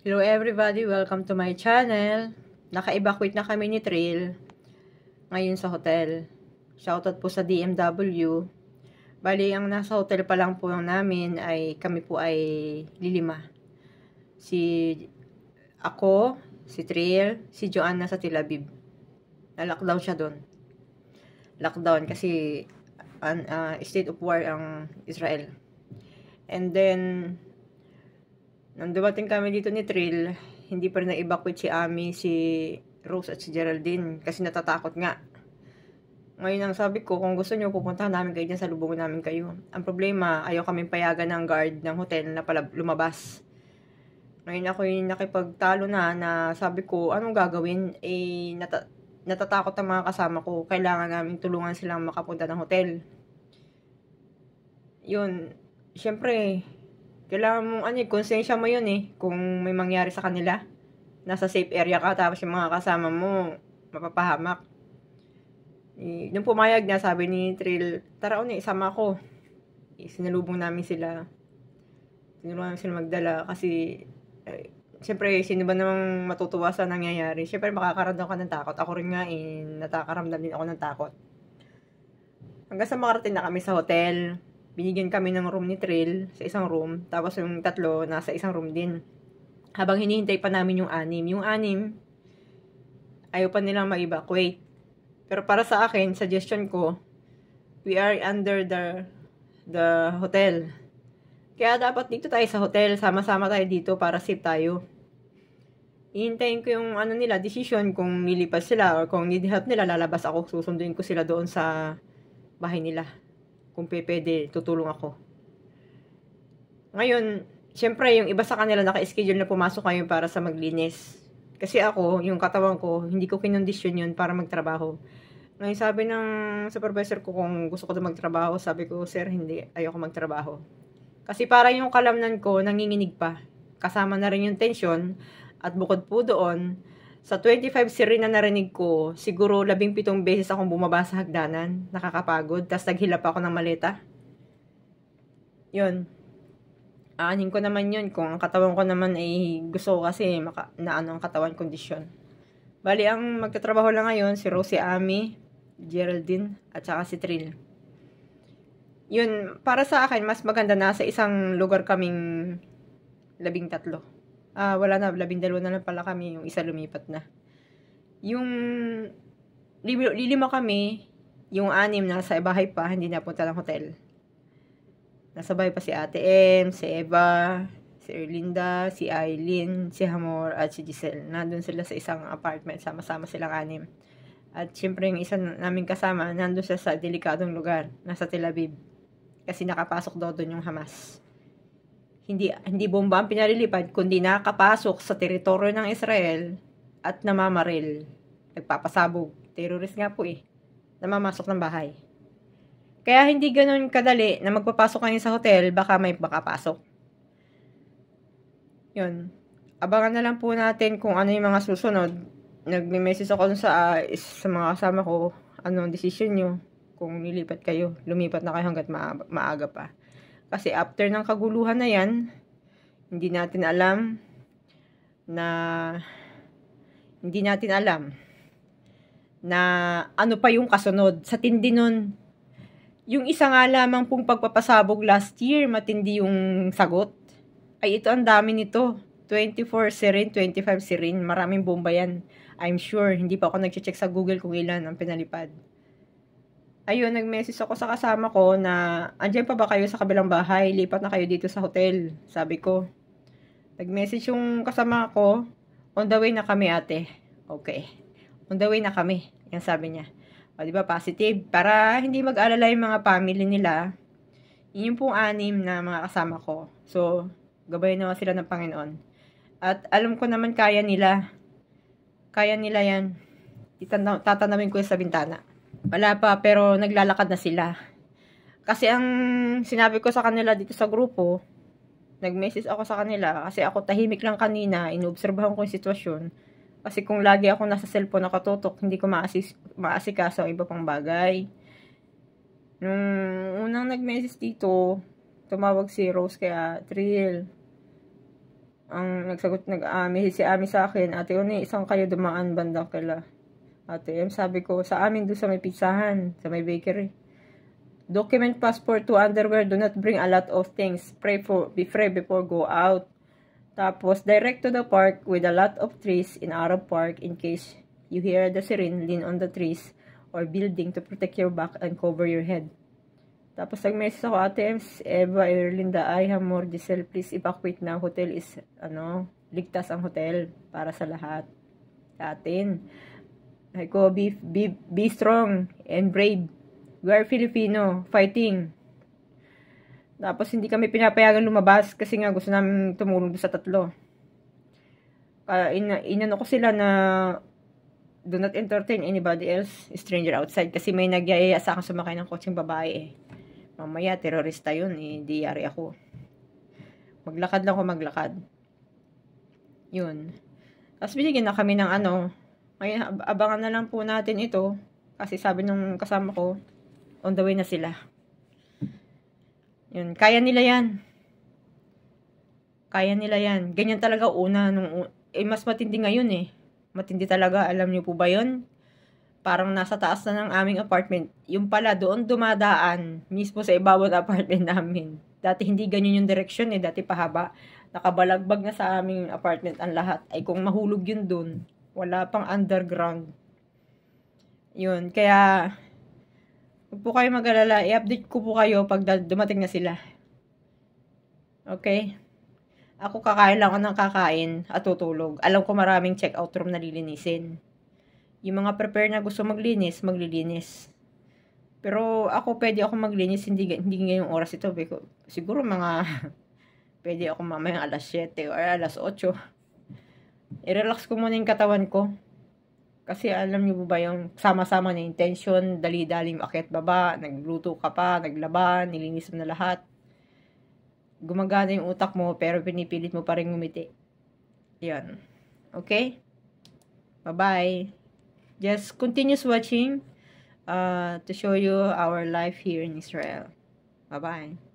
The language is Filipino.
Hello everybody, welcome to my channel. Naka-evacuate na kami ni Trill ngayon sa hotel. Shoutout po sa DMW. Bali, ang nasa hotel pa lang po namin ay kami po ay lilima. Ako, si Trill, si Joanna sa Tel Aviv. Na-lockdown siya doon. Lockdown kasi state of war ang Israel. And then nung dumating kami dito ni Trill, hindi pa rin na-evacuate si Ami, si Rose at si Geraldine kasi natatakot nga. Ngayon ang sabi ko, kung gusto nyo, pupuntahan namin kayo dyan, salubungin namin kayo. Ang problema, ayaw kaming payagan ng guard ng hotel na pala lumabas. Ngayon ako yung nakipagtalo na sabi ko, anong gagawin? Natatakot ang mga kasama ko. Kailangan namin tulungan silang makapunta ng hotel. Yun, syempre, kailangan mong konsensya mo yun kung may mangyari sa kanila. Nasa safe area ka, tapos yung mga kasama mo, mapapahamak. Nung pumayag na, sabi ni Trill, tara isama ko. Sinalubong namin sila. Sinulungan namin sila magdala kasi, siyempre, sino ba namang matutuwa sa nangyayari? Siyempre, makakaramdam ka ng takot. Ako rin nga, natakaramdam din ako ng takot. Hanggang sa makarating na kami sa hotel, binigyan kami ng room ni Trill sa isang room. Tapos yung tatlo nasa isang room din. Habang hinihintay pa namin yung anim. Yung anim, ayaw pa nilang ma-evacuate. Pero para sa akin, suggestion ko, we are under the hotel. Kaya dapat dito tayo sa hotel. Sama-sama tayo dito para safe tayo. Hihintayin ko yung decision kung lilipat sila or kung need help nila, lalabas ako. Susunduin ko sila doon sa bahay nila. Kung pwede, tutulong ako. Ngayon, syempre, yung iba sa kanila naka-schedule na pumasok ngayon para sa maglinis. Kasi ako, yung katawan ko, hindi ko kinondisyon yun para magtrabaho. Ngayon, sabi ng supervisor ko kung gusto ko na magtrabaho, sabi ko, sir, hindi, ayoko magtrabaho. Kasi para yung kalamnan ko, nanginginig pa. Kasama na rin yung tension, at bukod po doon, sa 25 sirin na narinig ko, siguro 17 beses akong bumaba sa hagdanan. Nakakapagod. Tapos naghilap ako ng maleta. Yun. Aanin ko naman yun. Kung ang katawan ko naman ay gusto ko kasi ang katawan kondisyon. Bali, ang magtatrabaho lang ngayon, si Rosie, Ami, Geraldine, at saka si Trill. Yun, para sa akin, mas maganda na sa isang lugar kaming 13. Wala na, 12 na lang pala kami, yung isa lumipat na. Yung lilima kami, yung anim nasa bahay pa, hindi napunta ng hotel. Nasa bahay pa si Ate M, si Eva, si Erlinda, si Aileen, si Hamor, at si Giselle. Nandun sila sa isang apartment, sama-sama silang anim. At syempre yung isa namin kasama, nandun siya sa delikadong lugar, nasa Tel Aviv. Kasi nakapasok daw doon yung Hamas. Hindi bomba ang pinalilipad, kundi nakapasok sa teritoryo ng Israel at namamaril. Nagpapasabog. Terrorist nga po namamasok ng bahay. Kaya hindi ganun kadali na magpapasok kayo sa hotel, baka may makapasok. Yun. Abangan na lang po natin kung ano yung mga susunod. Nagme-message ako sa mga kasama ko, anong decision nyo. Kung nilipat kayo, lumipat na kayo hanggat maaga pa. Kasi after ng kaguluhan na yan, hindi natin alam na ano pa yung kasunod. Sa tindi nun, yung isa nga lamang pong pagpapasabog last year, matindi yung sagot. Ay, ito ang dami nito. 24 sirin, 25 sirin, maraming bomba yan. I'm sure, hindi pa ako nag-check sa Google kung ilan ang pinalipad. Ayun, nag-message ako sa kasama ko na, andyan pa ba kayo sa kabilang bahay? Lipat na kayo dito sa hotel. Sabi ko. Nag-message yung kasama ko, on the way na kami ate. Okay. On the way na kami. Yan sabi niya. O, diba, positive. Para hindi mag-alala yung mga family nila. Yun yung pong anim na mga kasama ko. So, gabayan naman sila ng Panginoon. At alam ko naman kaya nila. Kaya nila yan. Tatanawin ko sa bintana. Wala pa, pero naglalakad na sila. Kasi ang sinabi ko sa kanila dito sa grupo, nag-message ako sa kanila, kasi ako tahimik lang kanina, inobserbahan ko yung sitwasyon. Kasi kung lagi ako nasa cellphone nakatutok, hindi ko maasikaso ang iba pang bagay. Nung unang nag-message dito, tumawag si Rose kaya Trill. Ang nagsagot, si Ami sa akin, Ate Oni, isang kayo dumaan bandang kila Ate M. Sabi ko, sa amin doon sa may pizzahan, sa may bakery. Document passport to underwear, do not bring a lot of things. Be free before go out. Tapos, direct to the park with a lot of trees in Arab Park in case you hear the siren, lean on the trees or building to protect your back and cover your head. Tapos, nag-message ako, Ate Ems, Eva, Erlinda, I have more diesel. Please evacuate now. Hotel is, ligtas ang hotel para sa lahat. Sa atin. Ay ko, be strong and brave. We are Filipino, fighting. Tapos, hindi kami pinapayagan lumabas kasi nga gusto namin tumulong sa tatlo. Inano ko sila na do not entertain anybody else, stranger outside. Kasi may nagyayaya sa akin sumakay ng kotseng babae eh. Mamaya, terorista yun eh. Di yari ako. Maglakad lang ako maglakad. Yun. Tapos binigyan na kami ng ngayon, abangan na lang po natin ito. Kasi sabi nung kasama ko, on the way na sila. Yun, kaya nila yan. Kaya nila yan. Ganyan talaga una. Mas matindi ngayon eh. Matindi talaga. Alam niyo po ba yun? Parang nasa taas na ng aming apartment. Yung pala doon dumadaan. Mismo sa ibabang apartment namin. Dati hindi ganyan yung direksyon eh. Dati pahaba. Nakabalagbag na sa aming apartment ang lahat. Ay kung mahulog yun doon. Wala pang underground. Yun. Kaya huwag po kayo mag-alala. I-update ko po kayo pag dumating na sila. Okay? Ako kakain lang ako ng kakain at tutulog. Alam ko maraming check-out room na lilinisin. Yung mga prepare na gusto maglinis, maglilinis. Pero ako pwede ako maglinis, hindi ngayong oras ito. Siguro mga pwede ako mamayang alas 7 or alas 8. I-relax ko muna yung katawan ko. Kasi alam niyo ba yung sama-sama na intention, dali-daling akit baba, nagluto ka pa, naglaban, nilinis mo na lahat. Gumagana yung utak mo pero pinipilit mo pa rin ngumiti. Yan. Okay? Bye-bye. Just continue watching to show you our life here in Israel. Bye-bye.